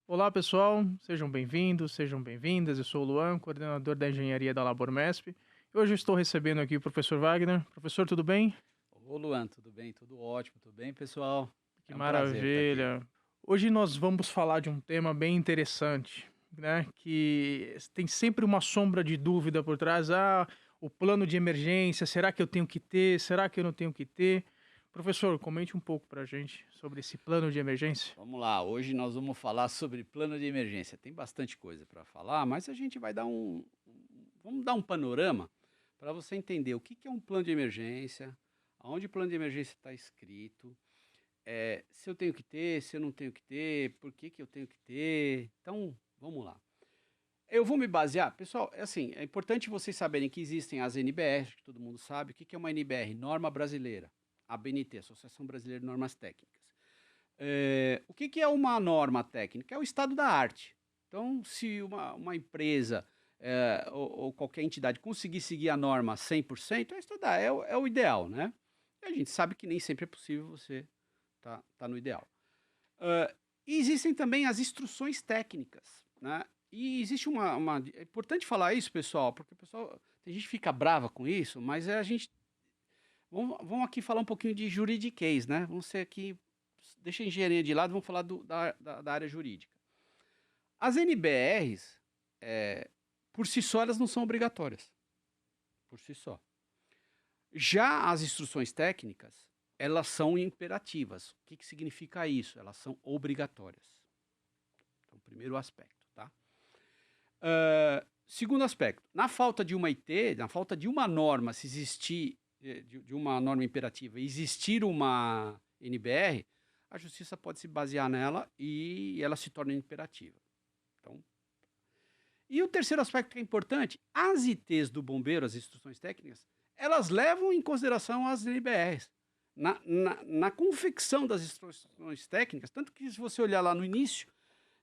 Olá pessoal, sejam bem-vindos, sejam bem-vindas. Eu sou o Luan, coordenador da engenharia da Labor Mesp. E hoje eu estou recebendo aqui o professor Wagner. Professor, tudo bem? Ô Luan, tudo bem? Tudo ótimo, tudo bem, pessoal? Que É um prazer estar aqui. maravilha! Hoje nós vamos falar de um tema bem interessante, né? Que tem sempre uma sombra de dúvida por trás. O plano de emergência, será que eu tenho que ter? Será que eu não tenho que ter? Professor, comente um pouco pra gente sobre esse plano de emergência. Vamos lá, hoje nós vamos falar sobre plano de emergência. Tem bastante coisa para falar, mas a gente vai dar vamos dar um panorama para você entender o que que é um plano de emergência, aonde o plano de emergência está escrito, se eu tenho que ter, se eu não tenho que ter, por que que eu tenho que ter. Então, vamos lá. Eu vou me basear, pessoal, é assim, é importante vocês saberem que existem as NBR, que todo mundo sabe. O que que é uma NBR? Norma Brasileira. A ABNT, Associação Brasileira de Normas Técnicas. O que que é uma norma técnica? É o estado da arte. Então, se uma empresa ou qualquer entidade conseguir seguir a norma 100%, é estudar, é o ideal, né? E a gente sabe que nem sempre é possível você tá no ideal. E existem também as instruções técnicas, né? E existe é importante falar isso, pessoal, porque o pessoal, tem gente que fica brava com isso, mas a gente, vamos aqui falar um pouquinho de juridiquês, né? Vamos ser aqui, deixa a engenharia de lado, vamos falar da área jurídica. As NBRs, por si só, elas não são obrigatórias, por si só. Já as instruções técnicas, elas são imperativas. O que que significa isso? Elas são obrigatórias. Então, primeiro aspecto, tá? Segundo aspecto, na falta de uma IT, na falta de uma norma, se existir, de uma norma imperativa, existir uma NBR, a justiça pode se basear nela e ela se torna imperativa. Então, e o terceiro aspecto que é importante, as ITs do bombeiro, as instruções técnicas, elas levam em consideração as NBRs. Na confecção das instruções técnicas, tanto que se você olhar lá no início,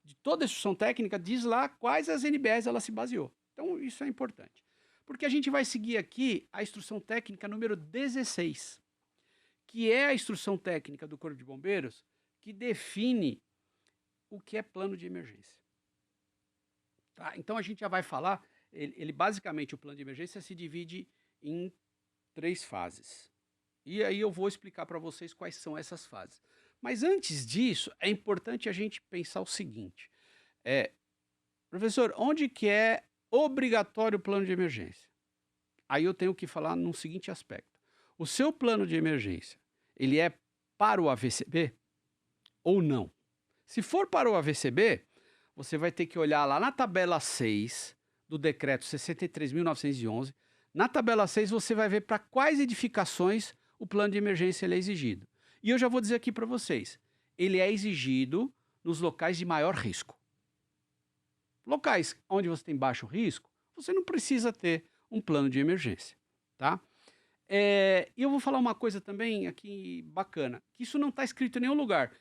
de toda a instrução técnica, diz lá quais as NBRs ela se baseou. Então, isso é importante. Porque a gente vai seguir aqui a instrução técnica número 16, que é a instrução técnica do Corpo de Bombeiros que define o que é plano de emergência. Tá? Então, a gente já vai falar, ele basicamente, o plano de emergência se divide em 3 fases. E aí eu vou explicar para vocês quais são essas fases. Mas antes disso, é importante a gente pensar o seguinte: é, professor, onde que é obrigatório o plano de emergência? Aí eu tenho que falar num seguinte aspecto. O seu plano de emergência, ele é para o AVCB ou não? Se for para o AVCB, você vai ter que olhar lá na tabela 6 do decreto 63.911. Na tabela 6 você vai ver para quais edificações o plano de emergência ele é exigido. E eu já vou dizer aqui para vocês, ele é exigido nos locais de maior risco. Locais onde você tem baixo risco, você não precisa ter um plano de emergência, tá? E eu vou falar uma coisa também aqui bacana, que isso não está escrito em nenhum lugar.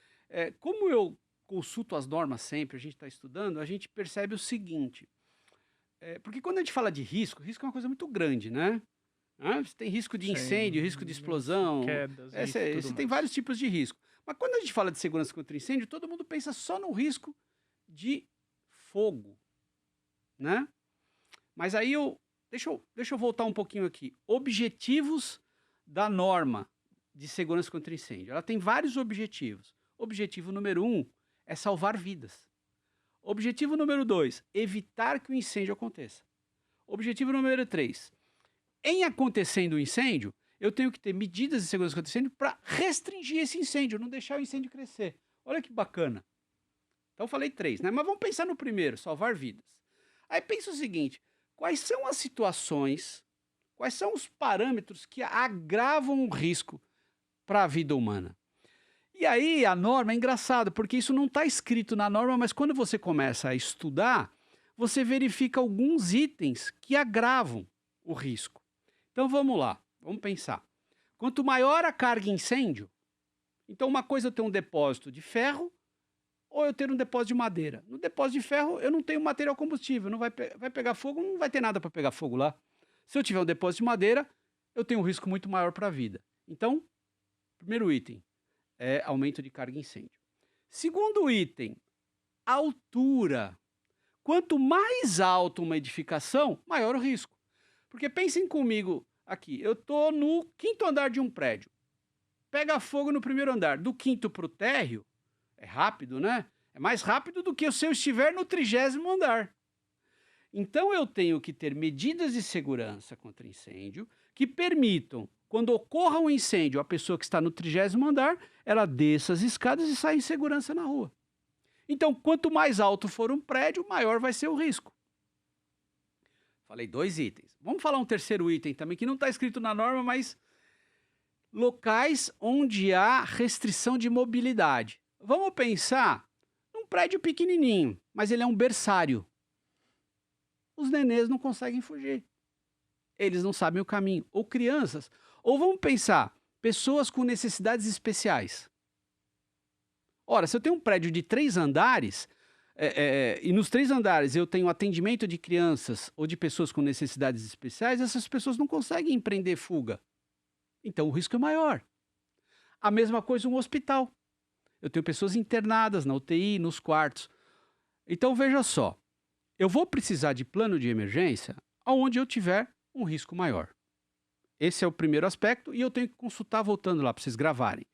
Como eu consulto as normas sempre, a gente está estudando, a gente percebe o seguinte, porque quando a gente fala de risco, risco é uma coisa muito grande, né? Você tem risco de incêndio, risco de Sem explosão, quedas e tudo você tem mais. vários tipos de risco. Mas quando a gente fala de segurança contra incêndio, todo mundo pensa só no risco de fogo, né? Mas aí deixa eu voltar um pouquinho aqui. Objetivos da norma de segurança contra incêndio. Ela tem vários objetivos. Objetivo número 1 é salvar vidas. Objetivo número 2, evitar que o incêndio aconteça. Objetivo número 3, em acontecendo o incêndio, eu tenho que ter medidas de segurança contra incêndio para restringir esse incêndio, não deixar o incêndio crescer. Olha que bacana. Então eu falei 3, né? Mas vamos pensar no primeiro, salvar vidas. Aí pensa o seguinte: quais são as situações, quais são os parâmetros que agravam o risco para a vida humana? E aí a norma é engraçado, porque isso não está escrito na norma, mas quando você começa a estudar, você verifica alguns itens que agravam o risco. Então vamos lá, vamos pensar. Quanto maior a carga incêndio, então uma coisa é ter um depósito de ferro ou eu ter um depósito de madeira. No depósito de ferro eu não tenho material combustível, não vai pegar fogo, não vai ter nada para pegar fogo lá. Se eu tiver um depósito de madeira, eu tenho um risco muito maior para a vida. Então, primeiro item é aumento de carga e incêndio. Segundo item, altura. Quanto mais alto uma edificação, maior o risco. Porque pensem comigo aqui, eu estou no 5º andar de um prédio. Pega fogo no 1º andar. Do 5º para o térreo, é rápido, né? É mais rápido do que se eu estiver no 30º andar. Então eu tenho que ter medidas de segurança contra incêndio que permitam, quando ocorra um incêndio, a pessoa que está no 30º andar, ela desça as escadas e sai em segurança na rua. Então, quanto mais alto for um prédio, maior vai ser o risco. Falei 2 itens. Vamos falar um terceiro item também, que não está escrito na norma, mas locais onde há restrição de mobilidade. Vamos pensar num prédio pequenininho, mas ele é um berçário. Os nenês não conseguem fugir. Eles não sabem o caminho. Ou crianças. Ou vamos pensar, pessoas com necessidades especiais. Ora, se eu tenho um prédio de 3 andares, e nos 3 andares eu tenho atendimento de crianças ou de pessoas com necessidades especiais, essas pessoas não conseguem empreender fuga. Então o risco é maior. A mesma coisa um hospital. Eu tenho pessoas internadas na UTI, nos quartos. Então veja só, eu vou precisar de plano de emergência onde eu tiver um risco maior. Esse é o primeiro aspecto e eu tenho que consultar, voltando lá para vocês gravarem.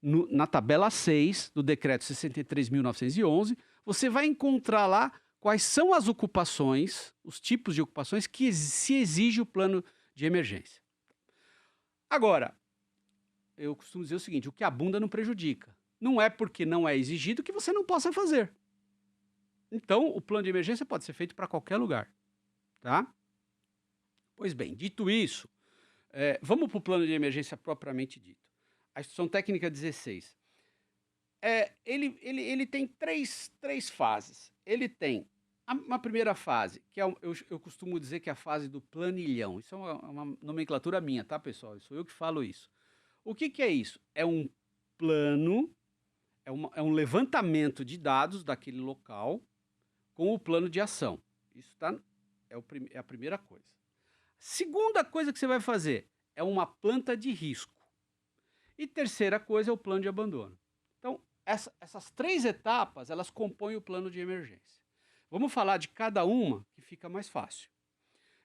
Na tabela 6 do decreto 63.911, você vai encontrar lá quais são as ocupações, os tipos de ocupações que se exige o plano de emergência. Agora, eu costumo dizer o seguinte, o que abunda não prejudica. Não é porque não é exigido que você não possa fazer. Então, o plano de emergência pode ser feito para qualquer lugar, tá? Pois bem, dito isso, vamos para o plano de emergência propriamente dito. A Instrução Técnica 16. Ele tem três fases. Ele tem uma primeira fase, que eu costumo dizer que é a fase do planilhão. Isso é uma nomenclatura minha, tá, pessoal? Sou eu que falo isso. O que é isso? É um plano, é um levantamento de dados daquele local com o plano de ação. Isso é a primeira coisa. Segunda coisa que você vai fazer é uma planta de risco. E terceira coisa é o plano de abandono. Então, essas 3 etapas, elas compõem o plano de emergência. Vamos falar de cada uma, que fica mais fácil.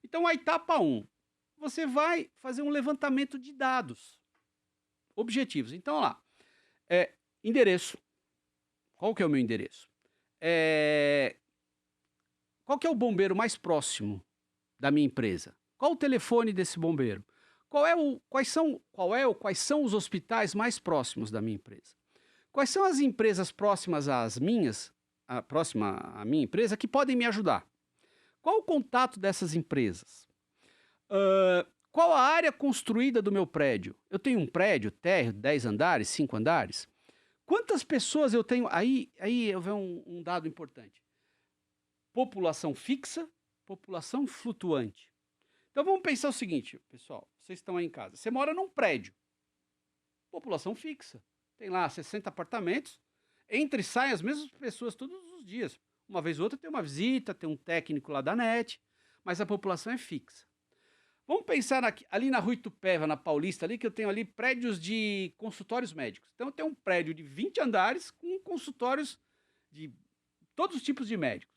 Então, a etapa 1, você vai fazer um levantamento de dados objetivos. Então, lá, endereço. Qual que é o meu endereço? Qual que é o bombeiro mais próximo da minha empresa? Qual o telefone desse bombeiro? Quais são os hospitais mais próximos da minha empresa? Quais são as empresas próximas próxima à minha empresa que podem me ajudar? Qual o contato dessas empresas? Qual a área construída do meu prédio? Eu tenho um prédio, térreo, 10 andares, 5 andares? Quantas pessoas eu tenho? Aí eu vejo um dado importante. População fixa, população flutuante. Então vamos pensar o seguinte, pessoal, vocês estão aí em casa, você mora num prédio, população fixa, tem lá 60 apartamentos, entra e sai as mesmas pessoas todos os dias. Uma vez ou outra tem uma visita, tem um técnico lá da NET, mas a população é fixa. Vamos pensar ali na Rua Itupeva, na Paulista, ali que eu tenho ali prédios de consultórios médicos. Então eu tenho um prédio de 20 andares com consultórios de todos os tipos de médicos.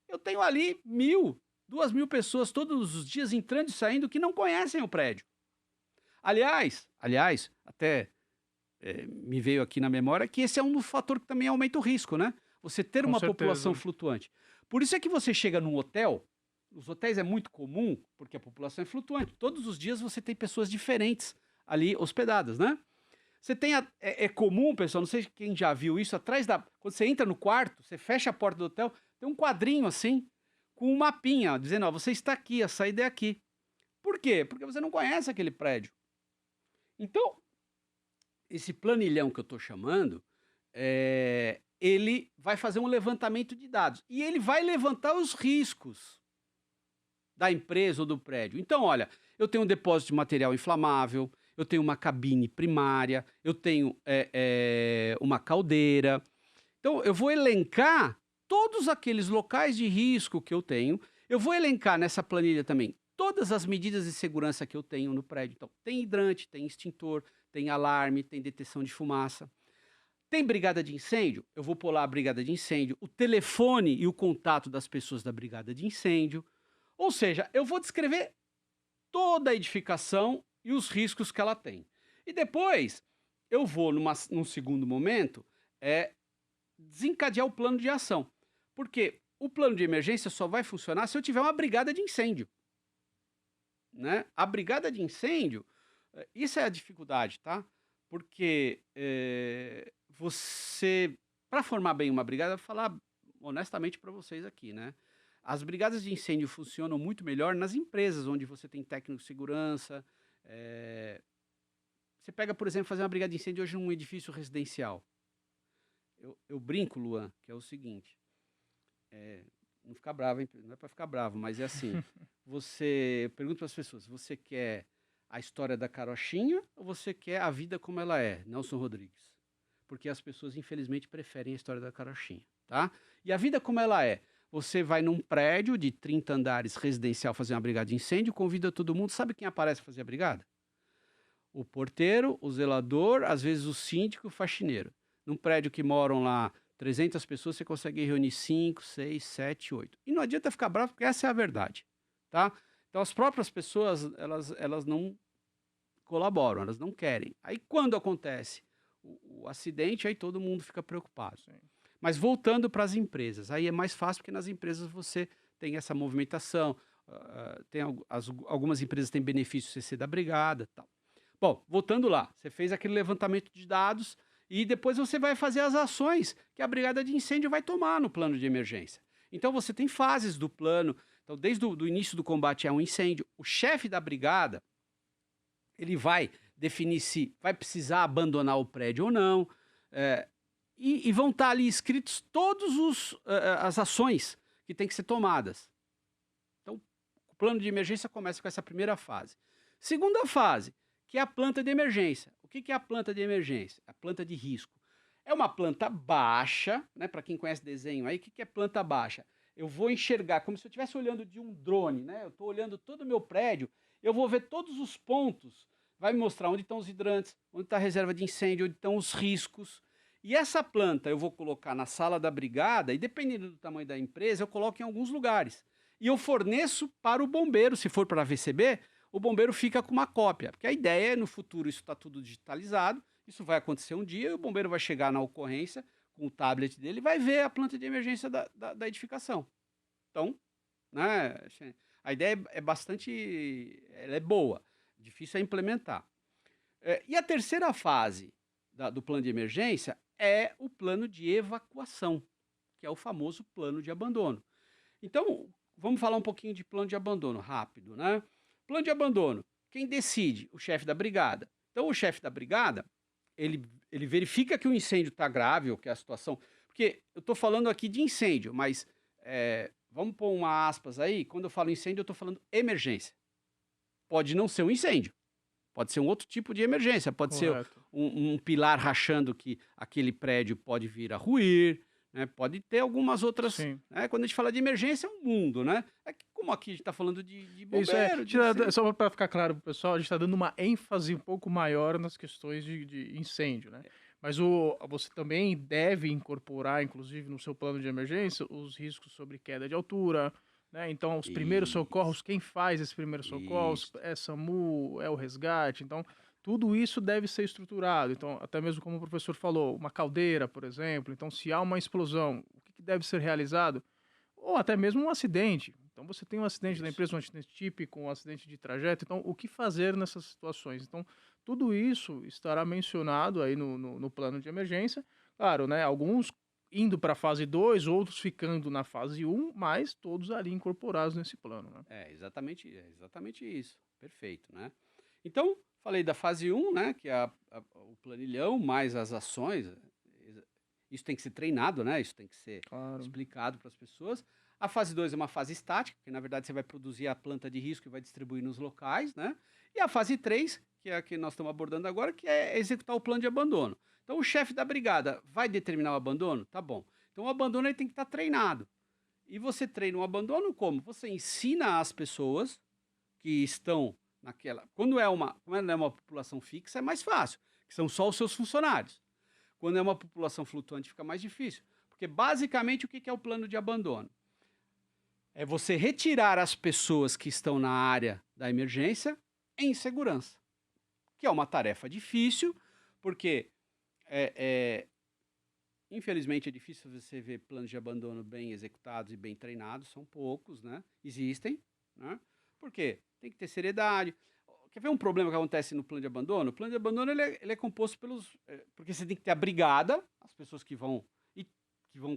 Eu tenho ali 1.000, 2.000 pessoas todos os dias entrando e saindo que não conhecem o prédio. Aliás, até me veio aqui na memória que esse é um fator que também aumenta o risco, né? Você ter Com uma certeza. população flutuante. Por isso é que você chega num hotel, os hotéis é muito comum, porque a população é flutuante. Todos os dias você tem pessoas diferentes ali hospedadas, né? Você tem é comum, pessoal, não sei quem já viu isso, quando você entra no quarto, você fecha a porta do hotel, tem um quadrinho assim, com um mapinha, ó, dizendo, ó, você está aqui, a saída é aqui. Por quê? Porque você não conhece aquele prédio. Então, esse planilhão que eu estou chamando, ele vai fazer um levantamento de dados. E ele vai levantar os riscos da empresa ou do prédio. Então, olha, eu tenho um depósito de material inflamável, eu tenho uma cabine primária, eu tenho uma caldeira. Então, eu vou elencar todos aqueles locais de risco que eu tenho. Eu vou elencar nessa planilha também todas as medidas de segurança que eu tenho no prédio. Então, tem hidrante, tem extintor, tem alarme, tem detecção de fumaça. Tem brigada de incêndio? Eu vou pôr lá a brigada de incêndio, o telefone e o contato das pessoas da brigada de incêndio. Ou seja, eu vou descrever toda a edificação e os riscos que ela tem. E depois eu vou, num segundo momento, desencadear o plano de ação. Porque o plano de emergência só vai funcionar se eu tiver uma brigada de incêndio. Né? A brigada de incêndio, isso é a dificuldade, tá? Porque para formar bem uma brigada, eu vou falar honestamente para vocês aqui, né? As brigadas de incêndio funcionam muito melhor nas empresas, onde você tem técnico de segurança. Você pega, por exemplo, fazer uma brigada de incêndio hoje num edifício residencial. Eu brinco, Luan, que é o seguinte, não fica bravo, hein? Não é para ficar bravo, mas é assim, eu pergunto para as pessoas, você quer a história da carochinha ou você quer a vida como ela é, Nelson Rodrigues? Porque as pessoas, infelizmente, preferem a história da carochinha, tá? E a vida como ela é? Você vai num prédio de 30 andares residencial fazer uma brigada de incêndio, convida todo mundo, sabe quem aparece para fazer a brigada? O porteiro, o zelador, às vezes o síndico, o faxineiro. Num prédio que moram lá 300 pessoas, você consegue reunir 5, 6, 7, 8. E não adianta ficar bravo, porque essa é a verdade, tá? Então as próprias pessoas, elas não colaboram, elas não querem. Aí quando acontece o acidente, aí todo mundo fica preocupado. Sim. Mas voltando para as empresas, aí é mais fácil porque nas empresas você tem essa movimentação, algumas empresas têm benefício CC da brigada, tal. Bom, voltando lá, você fez aquele levantamento de dados e depois você vai fazer as ações que a brigada de incêndio vai tomar no plano de emergência. Então você tem fases do plano. Então, desde o início do combate a um incêndio, o chefe da brigada, ele vai definir se vai precisar abandonar o prédio ou não, e vão estar ali escritos todas as ações que têm que ser tomadas. Então, o plano de emergência começa com essa primeira fase. Segunda fase, que é a planta de emergência. O que é a planta de emergência? A planta de risco. É uma planta baixa, né? Para quem conhece desenho aí, o que é planta baixa? Eu vou enxergar como se eu estivesse olhando de um drone, né? Eu estou olhando todo o meu prédio, eu vou ver todos os pontos, vai me mostrar onde estão os hidrantes, onde está a reserva de incêndio, onde estão os riscos. E essa planta eu vou colocar na sala da brigada e, dependendo do tamanho da empresa, eu coloco em alguns lugares. E eu forneço para o bombeiro, se for para VCB, o bombeiro fica com uma cópia. Porque a ideia é, no futuro, isso está tudo digitalizado, isso vai acontecer um dia, e o bombeiro vai chegar na ocorrência com o tablet dele e vai ver a planta de emergência da edificação. Então, né, a ideia é bastante... ela é boa, difícil é implementar. E a terceira fase do plano de emergência é o plano de evacuação, que é o famoso plano de abandono. Então, vamos falar um pouquinho de plano de abandono, rápido, né? Plano de abandono, quem decide? O chefe da brigada. Então, o chefe da brigada, ele verifica que o incêndio está grave, ou que a situação... Porque eu estou falando aqui de incêndio, mas vamos pôr uma aspas aí, quando eu falo incêndio, eu estou falando emergência. Pode não ser um incêndio, pode ser um outro tipo de emergência, pode Correto. ser um pilar rachando que aquele prédio pode vir a ruir, né? Pode ter algumas outras... Sim. Né? Quando a gente fala de emergência, é um mundo, né? É que, como aqui a gente está falando de Isso bombeiro... só para ficar claro para o pessoal, a gente está dando uma ênfase um pouco maior nas questões de incêndio, né? Mas você também deve incorporar, inclusive, no seu plano de emergência, os riscos sobre queda de altura, né? Então, os primeiros socorros, quem faz esses primeiros socorros é SAMU, é o resgate, então tudo isso deve ser estruturado. Então, até mesmo como o professor falou, uma caldeira, por exemplo, então se há uma explosão, o que deve ser realizado? Ou até mesmo um acidente. Então você tem um acidente da empresa, um acidente típico, um acidente de trajeto, então o que fazer nessas situações? Então, tudo isso estará mencionado aí no plano de emergência. Claro, né? Alguns indo para a fase 2, outros ficando na fase 1, mas todos ali incorporados nesse plano, né? É exatamente isso. Perfeito, né? Então, falei da fase 1, né? Que é o planilhão, mais as ações. Isso tem que ser treinado, né? Isso tem que ser explicado para as pessoas. A fase 2 é uma fase estática, que na verdade você vai produzir a planta de risco e vai distribuir nos locais, né? E a fase 3, que é a que nós estamos abordando agora, que é executar o plano de abandono. Então o chefe da brigada vai determinar o abandono? Tá bom. Então o abandono ele tem que estar treinado. E você treina o abandono como? Você ensina as pessoas que estão naquela... Quando não é uma população fixa, é mais fácil, que são só os seus funcionários. Quando é uma população flutuante, fica mais difícil. Porque, basicamente, o que é o plano de abandono? É você retirar as pessoas que estão na área da emergência em segurança, que é uma tarefa difícil, porque, infelizmente, é difícil você ver planos de abandono bem executados e bem treinados, são poucos, né? Existem, né? Por quê? Tem que ter seriedade. Quer ver um problema que acontece no plano de abandono? O plano de abandono ele é composto pelos... porque você tem que ter a brigada, as pessoas que vão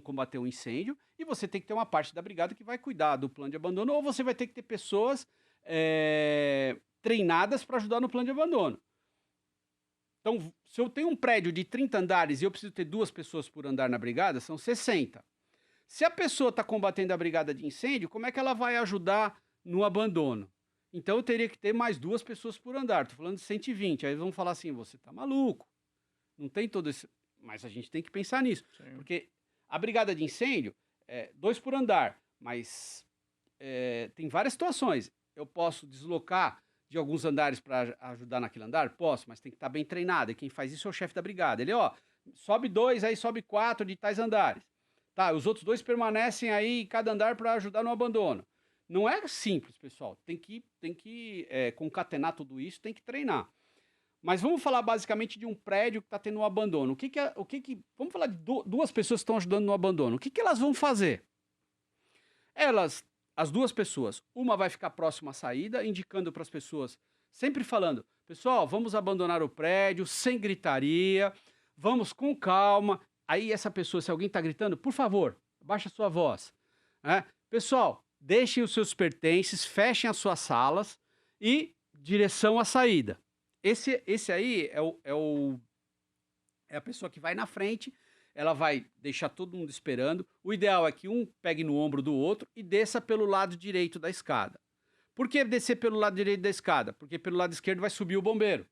combater um incêndio, e você tem que ter uma parte da brigada que vai cuidar do plano de abandono, ou você vai ter que ter pessoas treinadas para ajudar no plano de abandono. Então, se eu tenho um prédio de 30 andares e eu preciso ter 2 pessoas por andar na brigada, são 60. Se a pessoa está combatendo a brigada de incêndio, como é que ela vai ajudar no abandono? Então, eu teria que ter mais 2 pessoas por andar. Estou falando de 120. Aí eles vão falar assim, você está maluco. Não tem todo esse... Mas a gente tem que pensar nisso. Sim. Porque a brigada de incêndio é 2 por andar, mas tem várias situações. Eu posso deslocar de alguns andares para ajudar naquele andar? Posso, mas tem que estar bem treinado. E quem faz isso é o chefe da brigada. Ele, sobe 2, aí sobe 4 de tais andares. Tá, os outros 2 permanecem aí em cada andar para ajudar no abandono. Não é simples, pessoal. Tem que concatenar tudo isso, tem que treinar. Mas vamos falar basicamente de um prédio que está tendo um abandono. Vamos falar de 2 pessoas que estão ajudando no abandono. O que elas vão fazer? As 2 pessoas, uma vai ficar próxima à saída, indicando para as pessoas, sempre falando, pessoal, vamos abandonar o prédio, sem gritaria, vamos com calma. Aí essa pessoa, se alguém está gritando, por favor, baixa a sua voz. Pessoal, deixem os seus pertences, fechem as suas salas e direção à saída. Esse aí é a pessoa que vai na frente, ela vai deixar todo mundo esperando. O ideal é que um pegue no ombro do outro e desça pelo lado direito da escada. Por que descer pelo lado direito da escada? Porque pelo lado esquerdo vai subir o bombeiro.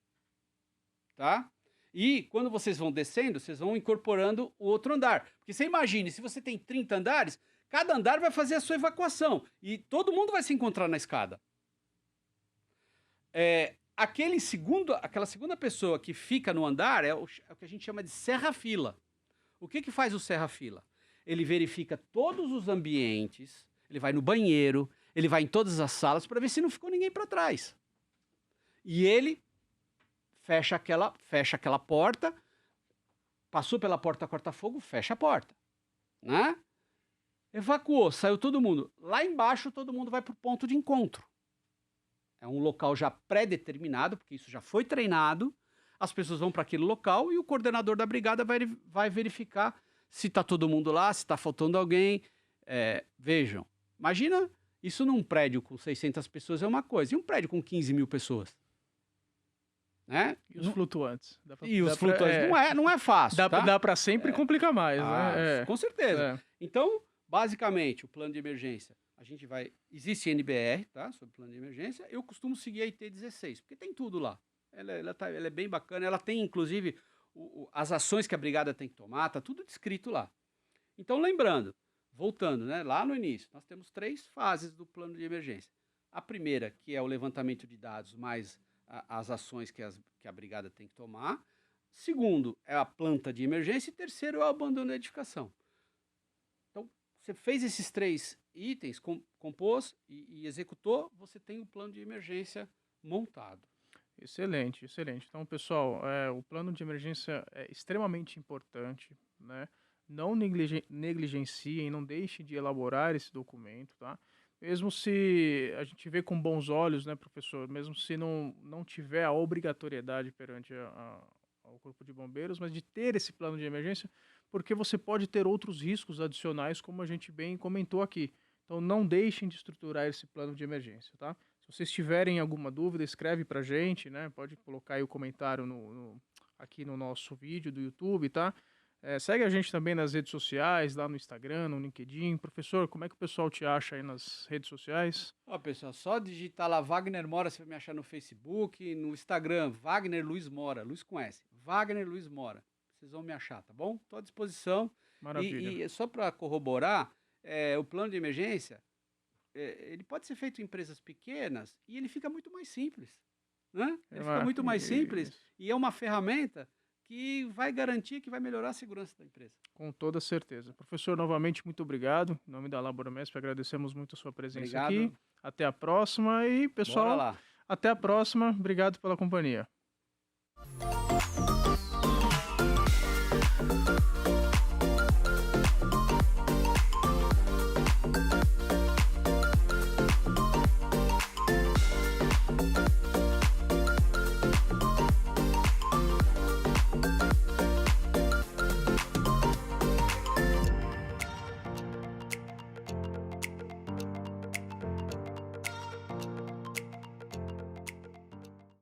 Tá? E quando vocês vão descendo, vocês vão incorporando o outro andar. Porque você imagine, se você tem 30 andares, cada andar vai fazer a sua evacuação. E todo mundo vai se encontrar na escada. Aquela segunda pessoa que fica no andar é o que a gente chama de serra-fila. O que faz o serra-fila? Ele verifica todos os ambientes, ele vai no banheiro, ele vai em todas as salas para ver se não ficou ninguém para trás. E ele fecha aquela porta, passou pela porta corta-fogo, fecha a porta. Né? Evacuou, saiu todo mundo. Lá embaixo todo mundo vai para o ponto de encontro. É um local já pré-determinado, porque isso já foi treinado. As pessoas vão para aquele local e o coordenador da brigada vai verificar se está todo mundo lá, se está faltando alguém. Vejam, imagina isso num prédio com 600 pessoas é uma coisa, e um prédio com 15 mil pessoas? Né? E os flutuantes? Os flutuantes não é fácil. Dá para sempre complicar mais, né? Com certeza. Então, basicamente, o plano de emergência, existe NBR, tá? Sobre o plano de emergência. Eu costumo seguir a IT16, porque tem tudo lá. Ela é bem bacana, ela tem, inclusive, as ações que a brigada tem que tomar, tá tudo descrito lá. Então, lembrando, voltando, né, lá no início, nós temos 3 fases do plano de emergência. A primeira, que é o levantamento de dados, mais as ações que a brigada tem que tomar. Segundo, é a planta de emergência. E terceiro, é o abandono da edificação. Então, você fez esses 3 itens, compôs e executou, você tem o plano de emergência montado. Excelente, excelente. Então, pessoal, o plano de emergência é extremamente importante, né? Não negligenciem, não deixem de elaborar esse documento, tá? Mesmo se a gente vê com bons olhos, né, professor? Mesmo se não tiver a obrigatoriedade perante ao Corpo de Bombeiros, mas de ter esse plano de emergência, porque você pode ter outros riscos adicionais, como a gente bem comentou aqui. Então, não deixem de estruturar esse plano de emergência, tá? Se vocês tiverem alguma dúvida, escreve pra gente, né? Pode colocar aí o comentário aqui no nosso vídeo do YouTube, tá? Segue a gente também nas redes sociais, lá no Instagram, no LinkedIn. Professor, como é que o pessoal te acha aí nas redes sociais? Pessoal, só digitar lá Wagner Mora, você vai me achar no Facebook, no Instagram, Wagner Luiz Mora, Luiz com S, Wagner Luiz Mora. Vocês vão me achar, tá bom? Estou à disposição. Maravilha. E só para corroborar, o plano de emergência, ele pode ser feito em empresas pequenas e ele fica muito mais simples, né? Ele fica muito mais simples e é uma ferramenta que vai garantir que vai melhorar a segurança da empresa. Com toda certeza. Professor, novamente, muito obrigado. Em nome da Laboromesp, agradecemos muito a sua presença aqui. Obrigado. Até a próxima e, Bora pessoal, lá. até a próxima. Obrigado pela companhia.